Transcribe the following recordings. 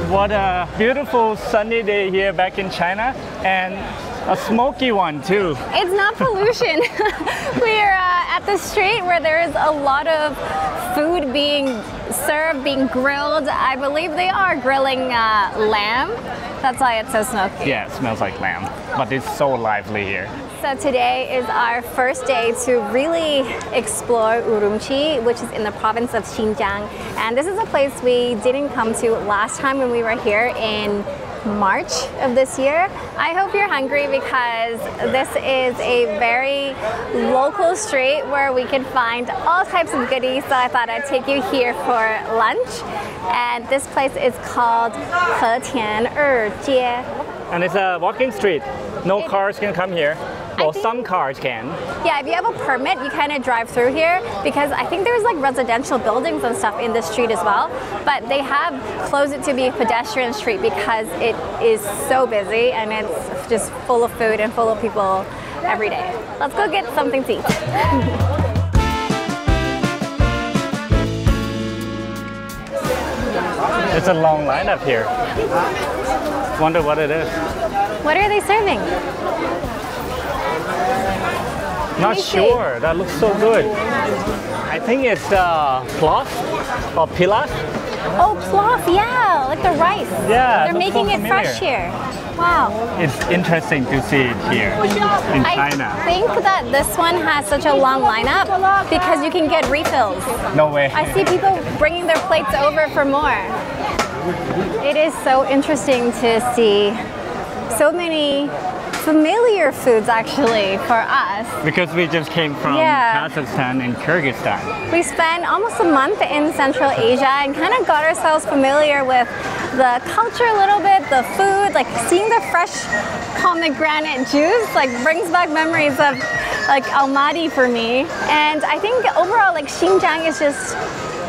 What a beautiful sunny day here back in China, and a smoky one too. It's not pollution. We're at the street where there is a lot of food being served, being grilled. I believe they are grilling lamb. That's why it's so smoky. Yeah, it smells like lamb, but it's so lively here. So today is our first day to really explore Urumqi, which is in the province of Xinjiang. And this is a place we didn't come to last time when we were here in March of this year. I hope you're hungry because this is a very local street where we can find all types of goodies. So I thought I'd take you here for lunch. And this place is called Tianchi. And it's a walking street. No cars can come here. Well, some cars can. Yeah, if you have a permit, you kind of drive through here because I think there's like residential buildings and stuff in this street as well. But they have closed it to be a pedestrian street because it is so busy and it's just full of food and full of people every day. Let's go get something to eat. It's a long line up here. Wonder what it is. What are they serving? Not sure. That looks so good. I think it's cloth or pilas. Oh, cloth, yeah, like the rice. Yeah, they're making it fresh here. Wow. It's interesting to see it here in China. I think that this one has such a long lineup because you can get refills. No way. I see people bringing their plates over for more. It is so interesting to see so many familiar foods actually for us. Because we just came from Kazakhstan and Kyrgyzstan. We spent almost a month in Central Asia and kind of got ourselves familiar with the culture a little bit, the food, like seeing the fresh pomegranate juice like brings back memories of like Almaty for me. And I think overall like Xinjiang is just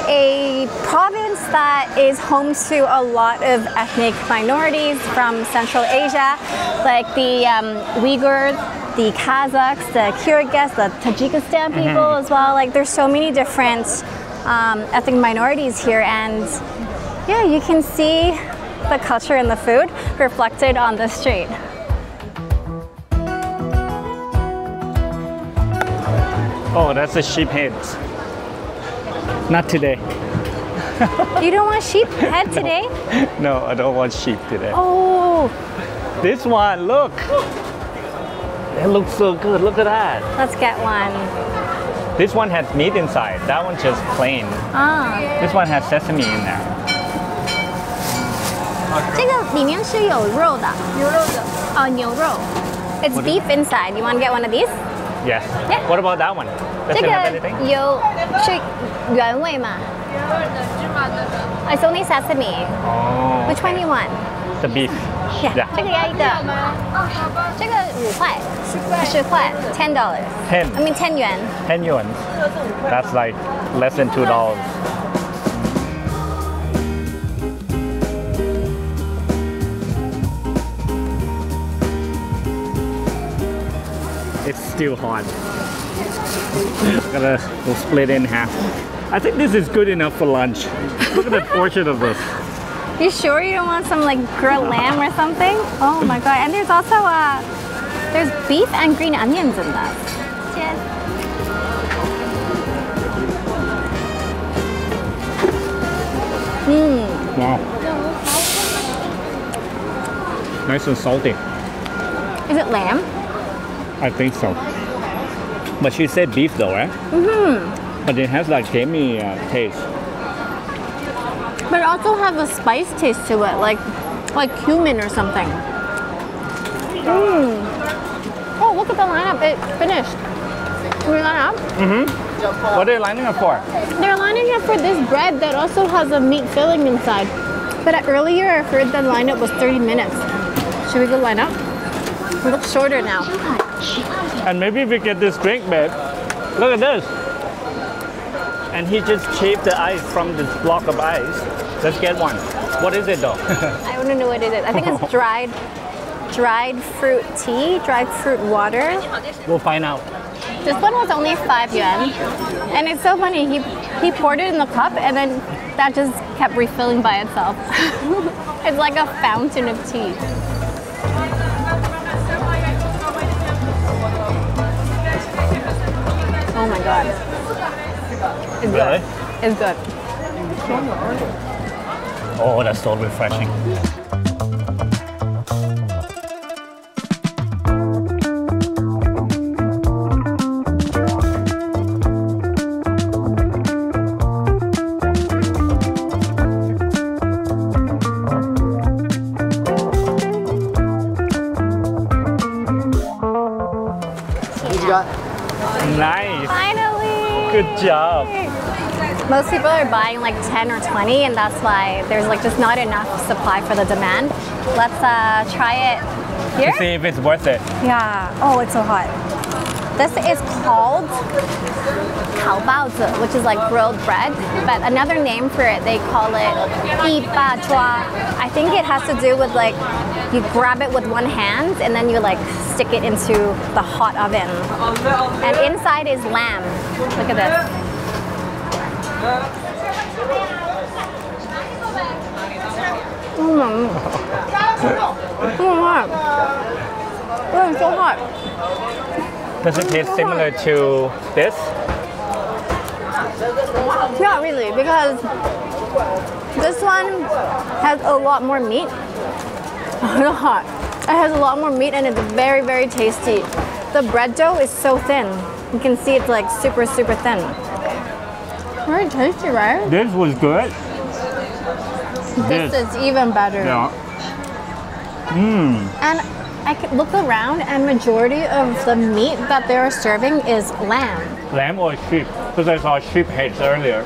a province that is home to a lot of ethnic minorities from Central Asia, like the Uyghurs, the Kazakhs, the Kyrgyz, the Tajikistan people as well. Like there's so many different ethnic minorities here, and yeah, you can see the culture and the food reflected on the street. Oh, that's a sheep head. Not today. You don't want sheep head today? No, I don't want sheep today. Oh. This one, look. It looks so good. Look at that. Let's get one. This one has meat inside. That one's just plain. Ah. This one has sesame in there. 这个里面是有肉的。牛肉的。哦，牛肉。It's beef inside. You want to get one of these? Yes. Yeah. What about that one? Does it have anything? 是原味吗？ It's only sesame. Oh. Which one you want? The beef. Yeah. 这个要一个。这个5块，10块，$10. 10. I mean 10 yuan. 10 yuan. That's like less than $2. It's still hot. We'll split it in half. I think this is good enough for lunch. Look at the portion of this. You sure you don't want some like grilled lamb or something? Oh my god! And there's also there's beef and green onions in this. Cheers. Wow. Nice and salty. Is it lamb? I think so. But she said beef though, right? But it has like gamey taste. But it also has a spice taste to it, like cumin or something. Oh, look at the lineup. It finished. Can we line up? What are they lining up for? They're lining up for this bread that also has a meat filling inside. But earlier I heard the lineup was 30 minutes. Should we go line up? It looks shorter now. And maybe we get this drink, babe. Look at this. And he just shaved the ice from this block of ice. Let's get one. What is it though? I don't know what it is. I think it's dried fruit tea, dried fruit water. We'll find out. This one was only 5 yuan. And it's so funny, he poured it in the cup and then that just kept refilling by itself. It's like a fountain of tea. Oh my god. It's Really? good. It's good. Oh, that's so refreshing. Nice. Finally! Good job. Most people are buying like 10 or 20 and that's why there's like just not enough supply for the demand. Let's try it here. To see if it's worth it. Yeah. Oh, it's so hot. This is called 烤包子, which is like grilled bread, but another name for it, they call it 一八抓. I think it has to do with like you grab it with one hand and then you like stick it into the hot oven. And inside is lamb. Look at this. Oh, it's so hot. Does it taste similar to this? Not really, because this one has a lot more meat. Not hot. It has a lot more meat and it's very, very tasty. The bread dough is so thin. You can see it's like super, super thin. Very tasty, right? This was good. This is even better. Yeah. And I can look around and majority of the meat that they're serving is lamb. Lamb or sheep? Because I saw sheep heads earlier.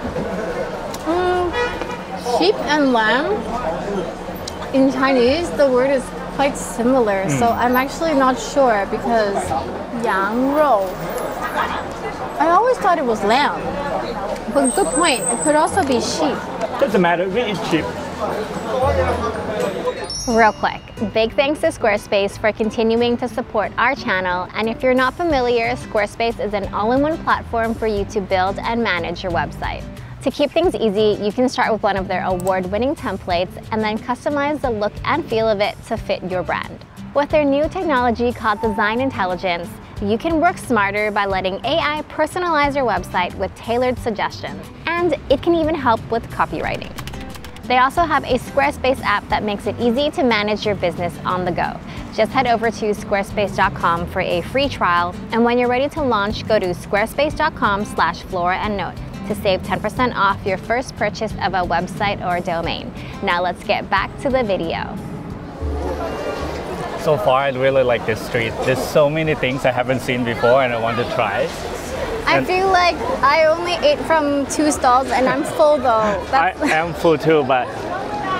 Sheep and lamb, in Chinese, the word is quite similar. So I'm actually not sure because 羊肉. I always thought it was lamb. But good point, it could also be sheep. Doesn't matter, we eat sheep. Real quick, big thanks to Squarespace for continuing to support our channel. And if you're not familiar, Squarespace is an all-in-one platform for you to build and manage your website. To keep things easy, you can start with one of their award-winning templates and then customize the look and feel of it to fit your brand. With their new technology called Design Intelligence, you can work smarter by letting AI personalize your website with tailored suggestions, and it can even help with copywriting. They also have a Squarespace app that makes it easy to manage your business on the go. Just head over to squarespace.com for a free trial, and when you're ready to launch, go to squarespace.com/Flora and note to save 10% off your first purchase of a website or domain. Now let's get back to the video. So far, I really like this street. There's so many things I haven't seen before and I want to try. I feel like I only ate from 2 stalls and I'm full though. I am full too, but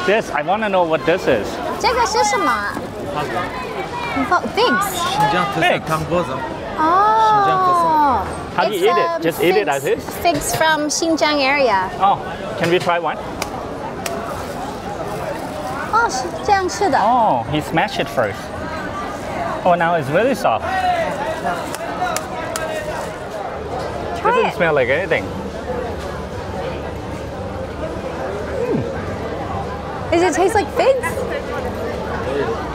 this, I want to know what this is. 这个是什么? Figs. Oh. How do you eat it? Just eat it as is? Figs from Xinjiang area. Oh, can we try one? 哦，是这样吃的。 Oh, he smashed it first. Oh, now it's really soft. Try Doesn't it. smell like anything. Does it taste like figs?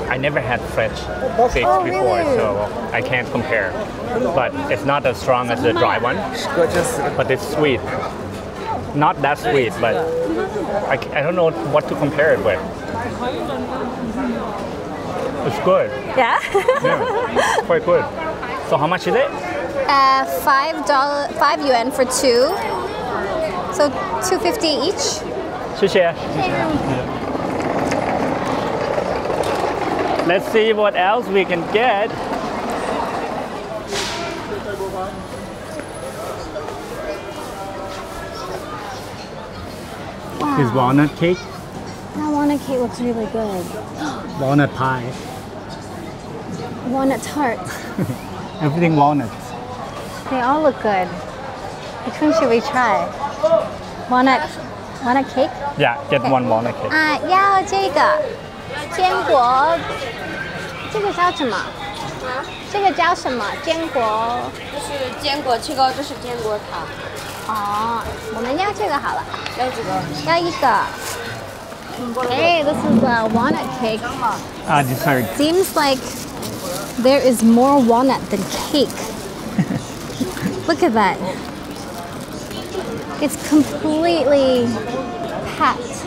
I never had fresh figs Oh, before, really? so I can't compare. But it's not as strong as the dry one, but it's sweet. Not that sweet, but I don't know what to compare it with. It's good. Yeah. Yeah, quite good. So how much is it? $5 yuan for 2. So $2.50 each. 谢谢. Let's see what else we can get. Wow. This walnut cake, That walnut cake looks really good. walnut pie, Walnut tart. everything walnuts. They all look good. Which one should we try? Walnut cake? Yeah, get one walnut cake. 要这个坚果，这个叫什么？这个叫什么？坚果。这是坚果切糕，这是坚果塔。哦，我们要这个好了。要几个？要一个。Hey, this is walnut cake. Dessert. Seems like there is more walnut than cake. Look at that. It's completely packed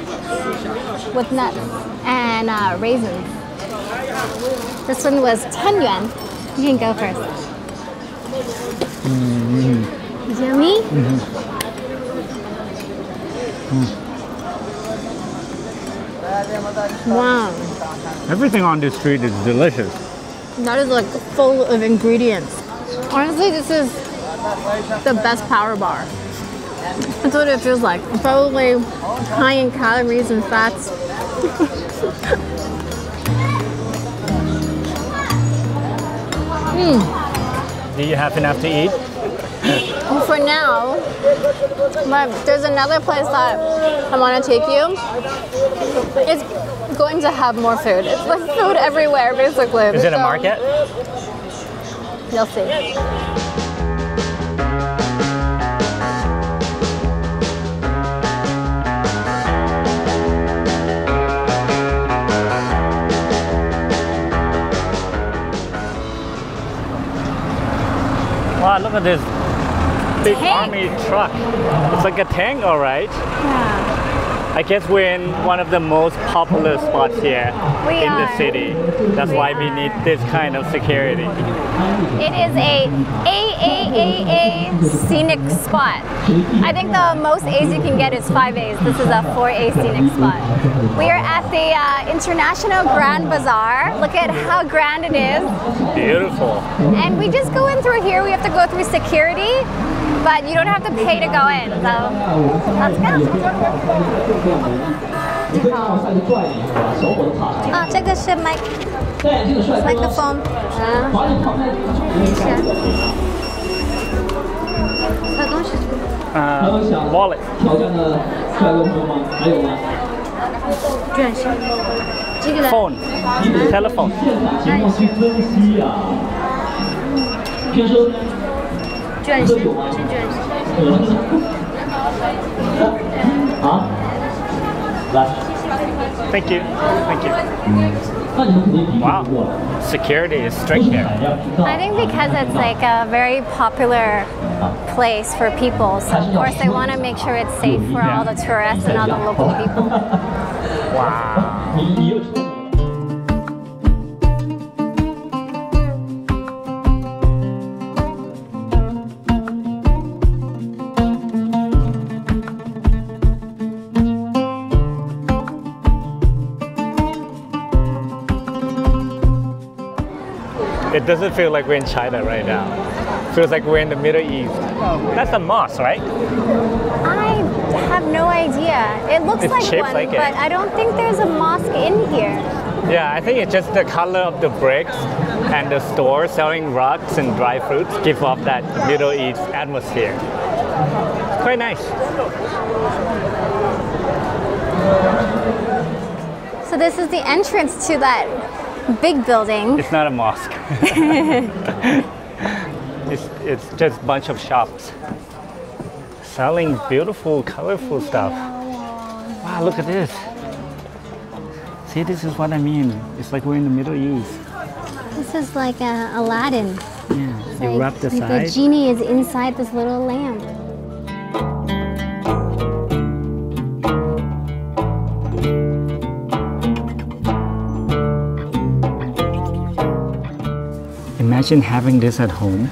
with nuts and raisins. This one was 10 yuan. You can go first. Yummy? Wow. Everything on this street is delicious. That is like full of ingredients. Honestly, this is the best power bar. That's what it feels like. Probably high in calories and fats. Do you have enough to eat? For now, but there's another place that I want to take you. It's going to have more food. It's like food everywhere, basically. Is it a market? You'll see. Wow, look at this big Tank. army truck. It's like a tank, all right. Yeah. I guess we're in one of the most popular spots here We in the are. city. That's why we need this kind of security. It is a scenic spot. I think the most A's you can get is 5 A's. This is a 4A scenic spot. We are at the International Grand Bazaar. Look at how grand it is. Beautiful. And we just go in through here. We have to go through security, but you don't have to pay to go in. So let's go. 啊，这个是 microphone。小东西。Wallet. 卷式。这个 Phone. Telephone. 卷式，是卷式。Thank you. Thank you. Wow. Security is strict here. I think because it's like a very popular place for people, so of course they want to make sure it's safe for all the tourists and all the local people. Wow. It doesn't feel like we're in China right now. It feels like we're in the Middle East. That's a mosque, right? I have no idea. It looks It's like shaped one, like it. but I don't think there's a mosque in here. Yeah, I think it's just the color of the bricks and the store selling rugs and dry fruits give off that Middle East atmosphere. It's quite nice. So this is the entrance to that big building. It's not a mosque. it's just a bunch of shops selling beautiful, colorful stuff. Wow, look at this. See, this is what I mean. It's like we're in the Middle East. This is like Aladdin. Yeah, It's you like rub the the side. genie is inside this little lamp. Imagine having this at home.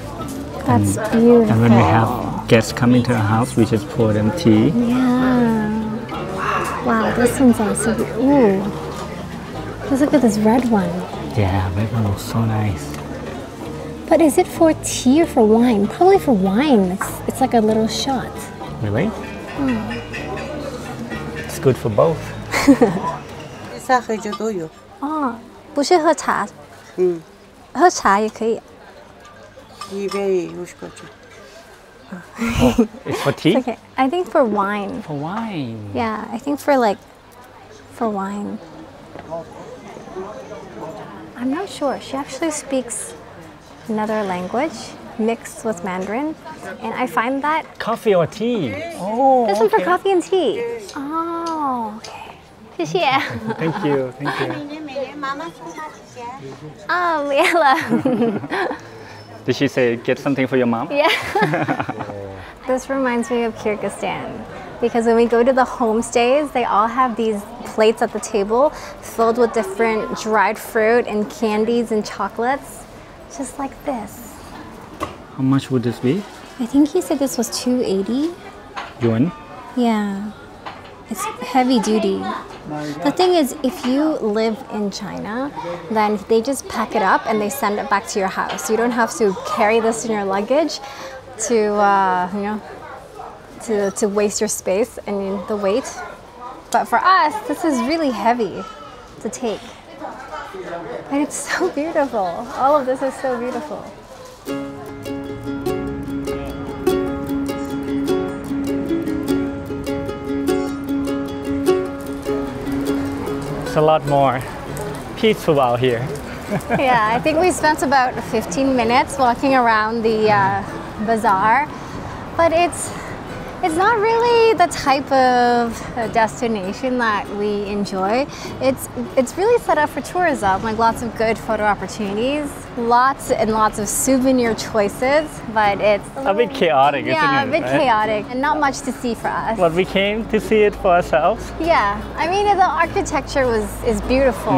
That's beautiful. And when we have guests coming to our house, we just pour them tea. Yeah. Wow, this one's also. Ooh. Let's look at this red one. Yeah, that one was so nice. But is it for tea or for wine? Probably for wine. It's like a little shot. Really? It's good for both. 3杯就都有。哦，不是喝茶，喝茶也可以。一杯美味しかった。 It's for tea? Okay, I think for wine. For wine. Yeah, I think for wine. I'm not sure. She actually speaks another language mixed with Mandarin, and I find that Coffee or tea? Oh, this one for okay. coffee and tea. Oh, okay. 谢谢。 Thank you, thank you. 每年妈妈送她几件。啊，没了。 Did she say get something for your mom? Yeah. This reminds me of Kyrgyzstan because when we go to the homestays, they all have these plates at the table filled with different dried fruit and candies and chocolates, just like this. How much would this be? I think he said this was 280. Yuan? Yeah. It's heavy duty. The thing is, if you live in China, then they just pack it up and they send it back to your house. You don't have to carry this in your luggage to, to waste your space and the weight. But for us, this is really heavy to take. And it's so beautiful. All of this is so beautiful. A lot more peaceful out here. Yeah, I think we spent about 15 minutes walking around the bazaar, but it's not really the type of destination that we enjoy. It's really set up for tourism, like lots of good photo opportunities, lots and lots of souvenir choices, but it's A bit chaotic, isn't it? yeah, a bit right? chaotic and not much to see for us. But we came to see it for ourselves. Yeah, I mean the architecture is beautiful,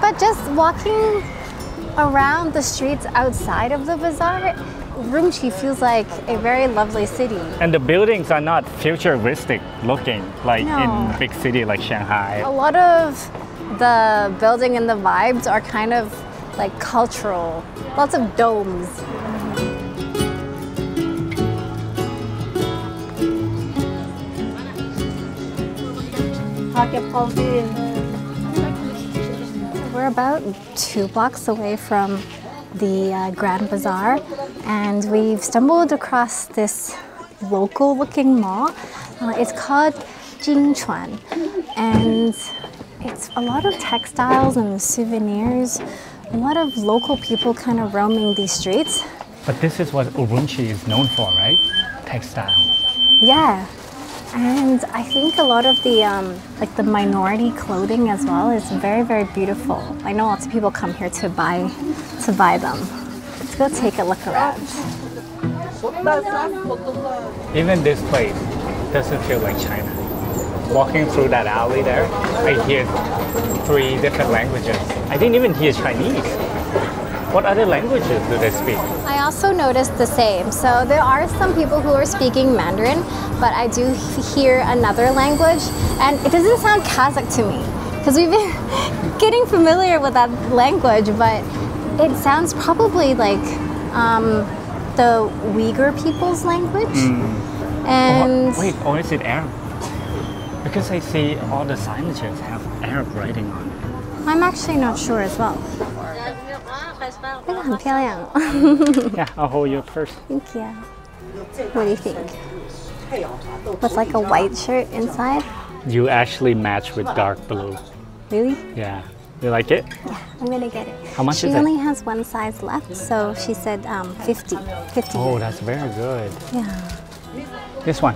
but just walking around the streets outside of the bazaar, Urumqi feels like a very lovely city. And the buildings are not futuristic looking like No. in big city like Shanghai. A lot of the building and the vibes are kind of like cultural, lots of domes. We're about 2 blocks away from the Grand Bazaar, and we've stumbled across this local-looking mall. It's called Jinchuan, and it's a lot of textiles and souvenirs. A lot of local people kind of roaming these streets. But this is what Urumqi is known for, right? Textile. Yeah, and I think a lot of the like the minority clothing as well is very, very beautiful. I know lots of people come here to buy them. Let's go take a look around. Even this place doesn't feel like China. Walking through that alley there, I hear 3 different languages. I didn't even hear Chinese. What other languages do they speak? I also noticed the same. So there are some people who are speaking Mandarin, but I do hear another language, and it doesn't sound Kazakh to me because we've been getting familiar with that language, but it sounds probably like the Uyghur people's language. And Or is it Arab? Because I see all the signages have Arab writing on it. I'm actually not sure as well. 这个很漂亮。 Yeah, I'll hold your purse. Thank you. What do you think? With like a white shirt inside? You actually match with dark blue. Really? Yeah. You like it? Yeah, I'm gonna get it. How much she is it? only has one size left, so she said 50. 50. Oh, that's very good. Yeah. This one.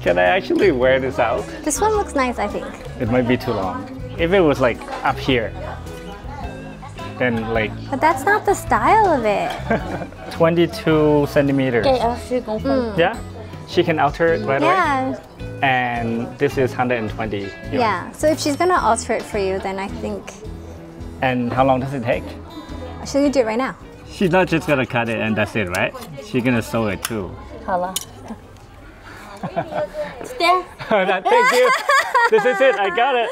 Can I actually wear this out? This one looks nice, I think. It might be too long. If it was like up here, then like But that's not the style of it. 22 centimeters. Yeah? She can alter it right away? Yeah. And this is 120 yuan. Yeah. So if she's gonna alter it for you, then I think And how long does it take? she's gonna do it right now. She's not just gonna cut it and that's it, right? She's gonna sew it too. 好了。 Thank you. This is it. I got it.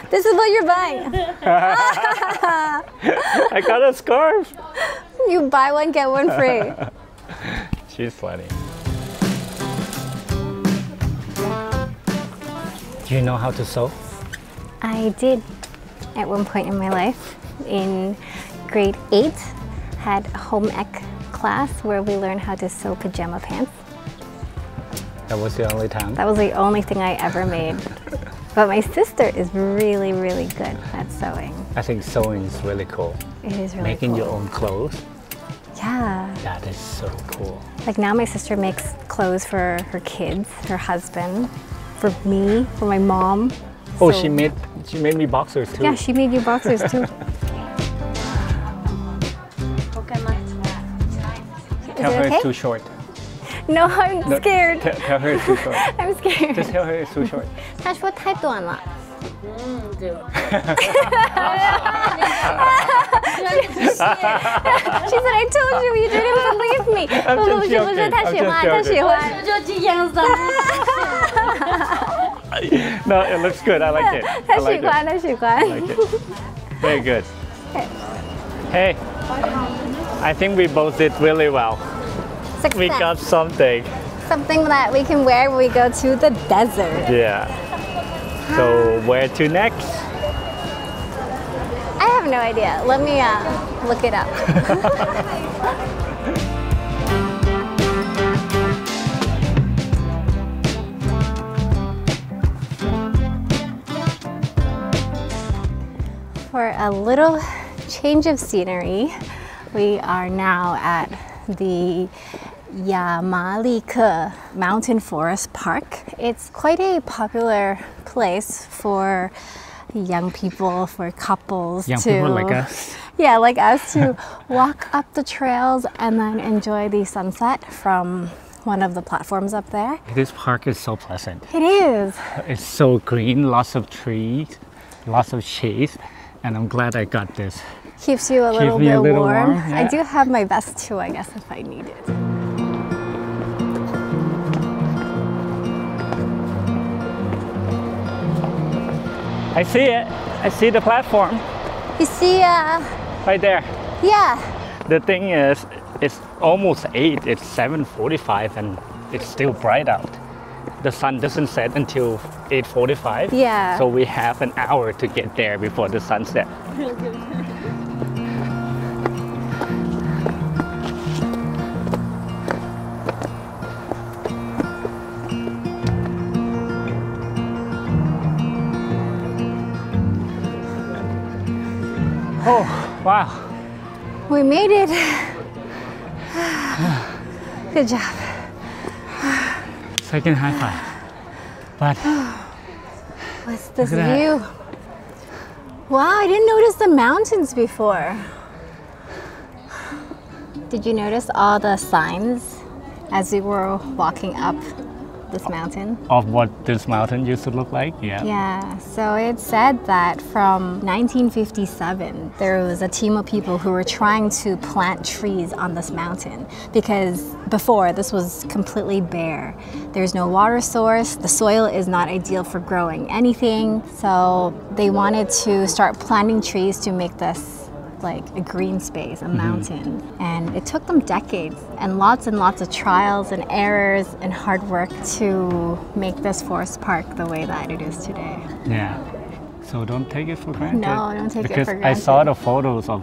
This is what you're buying. I got a scarf. You buy one, get one free. She's funny. Do you know how to sew? I did at one point in my life. In grade 8, had a home ec class where we learned how to sew pajama pants. That was the only time. That was the only thing I ever made. But my sister is really, really good at sewing. I think sewing is really cool. It is really Making cool. your own clothes. Yeah. That is so cool. Like now my sister makes clothes for her kids, her husband, for me, for my mom. Oh, So- she made me boxers too. Yeah, she made you boxers too. Tell her okay? it's too short. No, I'm No, scared. Tell her it's too short. I'm scared. Just tell her it's too short. 她说太短了。She said, I told you, you didn't believe me. I'm 不 just 是， joking. 她喜欢， I'm 她 just 喜欢。就这样子。 No, it looks good. I like it. 她 I 喜 like it. 欢，她喜欢。 I like it. Very good. Hey, I think we both did really well. We got something. Something that we can wear when we go to the desert. Yeah. So where to next? I have no idea. Let me look it up. For a little change of scenery, we are now at the Yamalike Mountain Forest Park. It's quite a popular place for young people, for couples Young to people like us. Yeah, like us to walk up the trails and then enjoy the sunset from one of the platforms up there. This park is so pleasant. It is. It's so green, lots of trees, lots of shades, and I'm glad I got this. Keeps you a little me bit a little warm. warm, I yeah. do have my vest too, I guess, if I need it. I see it. I see the platform You see, right there. yeah. The thing is, it's almost 8. It's 7:45 and it's still bright out. The sun doesn't set until 8:45. Yeah. So we have an hour to get there before the sunset. Oh, wow. We made it. Good job. Second high five. But What's this Look at that. view? Wow, I didn't notice the mountains before. Did you notice all the signs as we were walking up this mountain? of what this mountain used to look like, yeah. Yeah, so it said that from 1957, there was a team of people who were trying to plant trees on this mountain because before this was completely bare. There's no water source, the soil is not ideal for growing anything, so they wanted to start planting trees to make this like a green space, a mountain. And it took them decades and lots of trials and errors and hard work to make this forest park the way that it is today. Yeah. So don't take it for granted. No, don't take it because for I saw granted. the photos of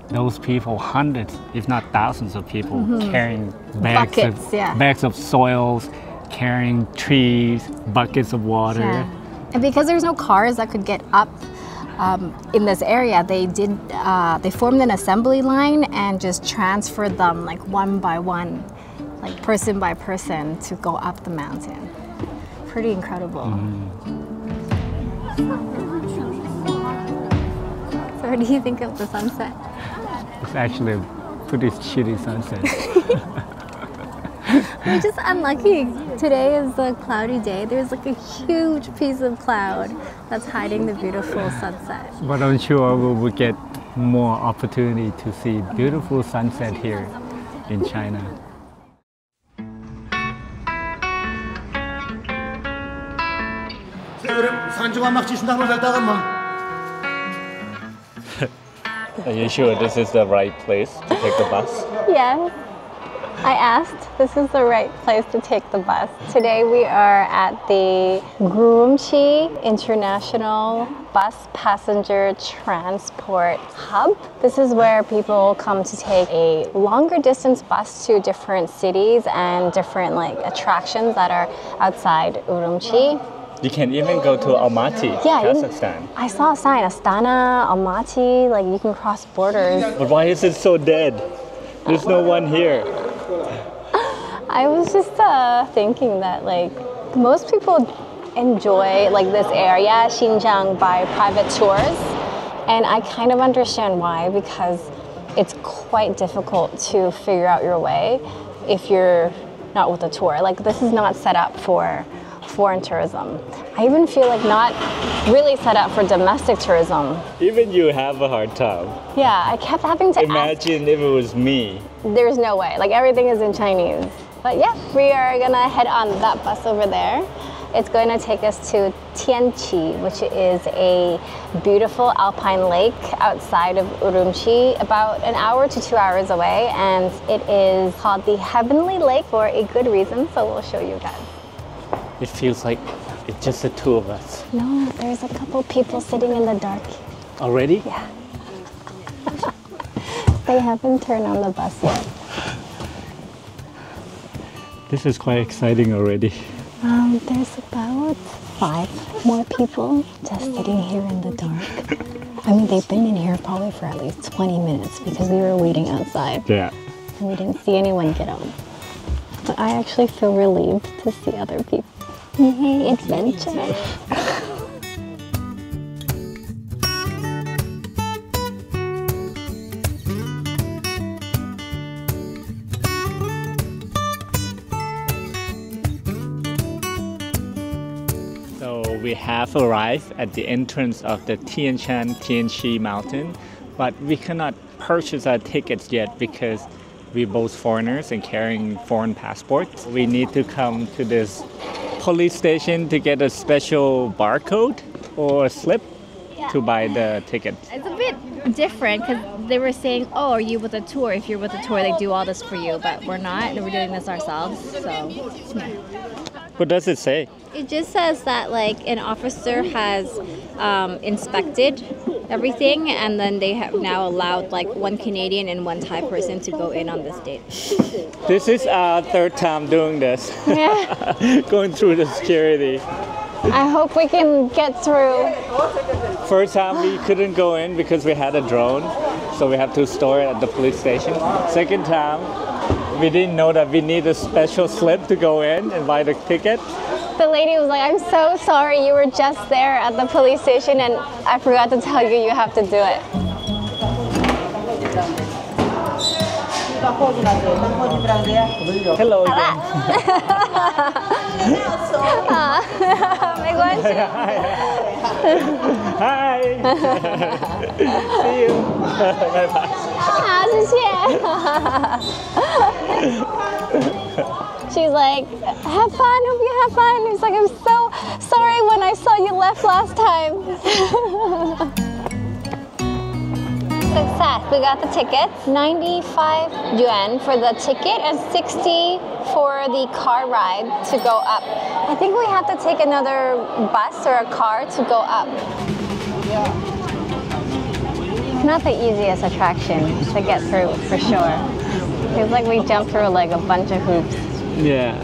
those people, hundreds, if not thousands of people carrying bags Buckets, of yeah. bags of soils, carrying trees, buckets of water. Yeah. And because there's no cars that could get up in this area, they formed an assembly line and just transferred them like one by one, like person by person to go up the mountain. Pretty incredible. So what do you think of the sunset? It's actually a pretty shitty sunset. We're just unlucky. Today is a cloudy day. There's like a huge piece of cloud that's hiding the beautiful sunset. But I'm sure we will get more opportunity to see beautiful sunset here in China. Are you sure this is the right place to take the bus? Yes, I asked. This is the right place to take the bus. Today we are at the Urumqi International Bus Passenger Transport Hub. This is where people come to take a longer distance bus to different cities and different like attractions that are outside Urumqi. You can even go to Almaty, Yeah, Kazakhstan. I saw a sign, Astana, Almaty, like you can cross borders. But why is it so dead? There's no one here. I was just thinking that like most people enjoy like this area, Xinjiang, by private tours. And I kind of understand why, because it's quite difficult to figure out your way if you're not with a tour. Like this is not set up for foreign tourism. I even feel like not really set up for domestic tourism. Even you have a hard time. Yeah, I kept having to Imagine if it was me. There's no way. Like everything is in Chinese. But yeah, we are gonna head on that bus over there. It's going to take us to Tianchi, which is a beautiful alpine lake outside of Urumqi, about an hour to 2 hours away. And it is called the Heavenly Lake for a good reason, so we'll show you guys. It feels like it's just the two of us. No, there's a couple people sitting in the dark. Already? Yeah. They haven't turned on the bus yet. This is quite exciting already. There's about 5 more people just sitting here in the dark. I mean, they've been in here probably for at least 20 minutes because we were waiting outside. Yeah. And we didn't see anyone get on. But I actually feel relieved to see other people. Yay, adventure! So we have arrived at the entrance of the Tianshan Tianchi mountain, but we cannot purchase our tickets yet because we're both foreigners and carrying foreign passports. We need to come to this police station to get a special barcode or slip to buy the ticket. It's a bit different because they were saying, oh, are you with a tour? If you're with a tour, they do all this for you, but we're not. We're doing this ourselves, so yeah. What does it say? It just says that like an officer has inspected everything, and then they have now allowed like 1 Canadian and 1 Thai person to go in on this date. This is our 3rd time doing this. Yeah. Going through the security. I hope we can get through. First time we couldn't go in because we had a drone, so we have to store it at the police station. Second time, we didn't know that we need a special slip to go in and buy the ticket. The lady was like, I'm so sorry, you were just there at the police station and I forgot to tell you have to do it. Hello again. 没关系。 Hi. See you. Bye bye. 好，谢谢。She's like, have fun, hope you have fun. He's like, I'm so sorry when I saw you left last time. Success, we got the tickets. 95 yuan for the ticket and 60 for the car ride to go up. I think we have to take another bus or a car to go up. Not the easiest attraction to get through for sure. Feels like we jumped through like a bunch of hoops. Yeah,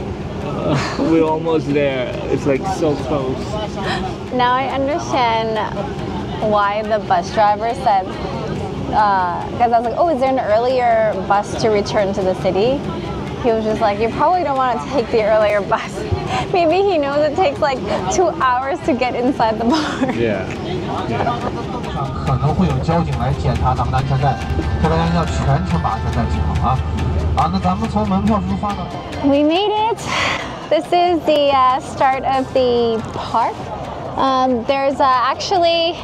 we're almost there. It's like so close. Now I understand why the bus driver said, because I was like, oh, is there an earlier bus to return to the city? He was just like, you probably don't want to take the earlier bus. Maybe he knows it takes like 2 hours to get inside the bar. Yeah. 可能会有交警来检查咱们的安全带，大家要全程把安全带系好啊！好，那咱们从门票出发呢。 We made it. This is the start of the park. There's actually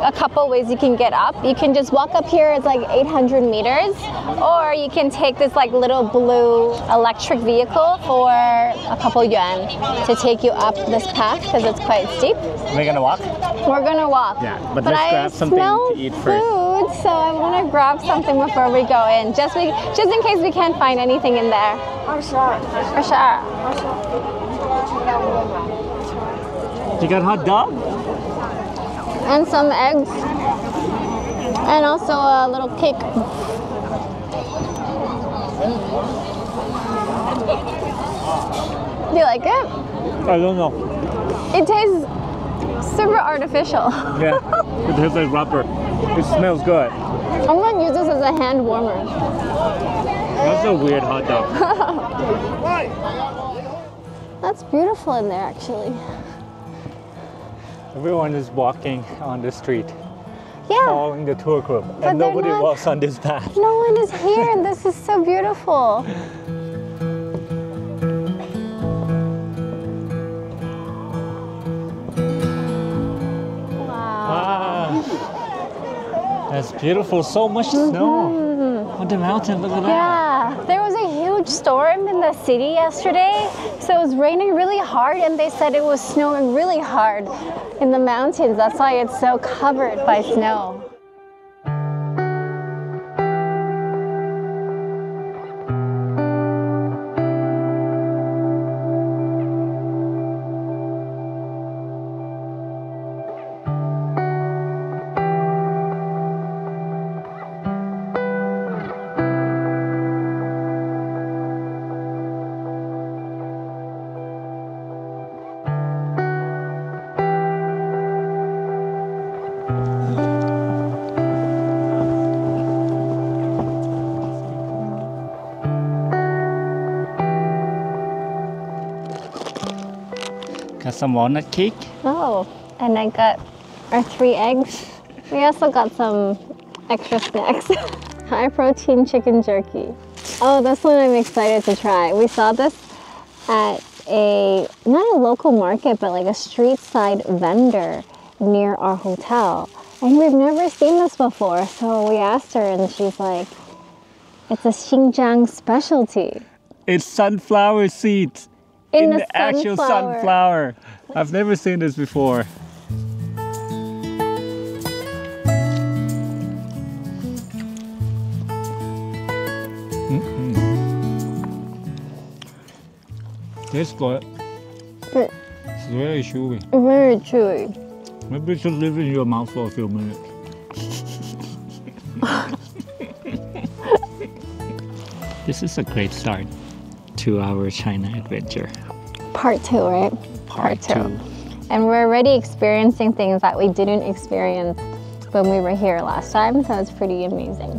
a couple ways you can get up. You can just walk up here, it's like 800 meters, or you can take this like little blue electric vehicle for a couple yuan to take you up this path because it's quite steep. We're gonna walk? We're gonna walk. Yeah, but let's grab something to eat first. Food, so I want to grab something before we go in, just in case we can't find anything in there. 22. You got hot dog? And some eggs, and also a little cake. Do you like it? I don't know. It tastes super artificial. Yeah, it tastes like rubber. It smells good. I'm gonna use this as a hand warmer. That's a weird hot dog. That's beautiful in there, actually. Everyone is walking on the street, Yeah, following the tour group, But and they're nobody not- walks on this path. no one is here, and this is so beautiful. Wow. Ah, that's beautiful. So much snow on the mountain. Look at that. Yeah, there was a huge storm in the city yesterday, so it was raining really hard, and they said it was snowing really hard in the mountains. That's why it's so covered by snow. Got some walnut cake. Oh, and I got our 3 eggs. We also got some extra snacks. High protein chicken jerky. Oh, this one I'm excited to try. We saw this at not a local market, but like a street side vendor near our hotel. And we've never seen this before. So we asked her and she's like, it's a Xinjiang specialty. It's sunflower seeds. In the the actual sunflower. I've never seen this before. Tastes good. It's very chewy. Very chewy. Maybe it should live in your mouth for a few minutes. This is a great start to our China adventure. Part 2, right? Part 2. And we're already experiencing things that we didn't experience when we were here last time, so it's pretty amazing.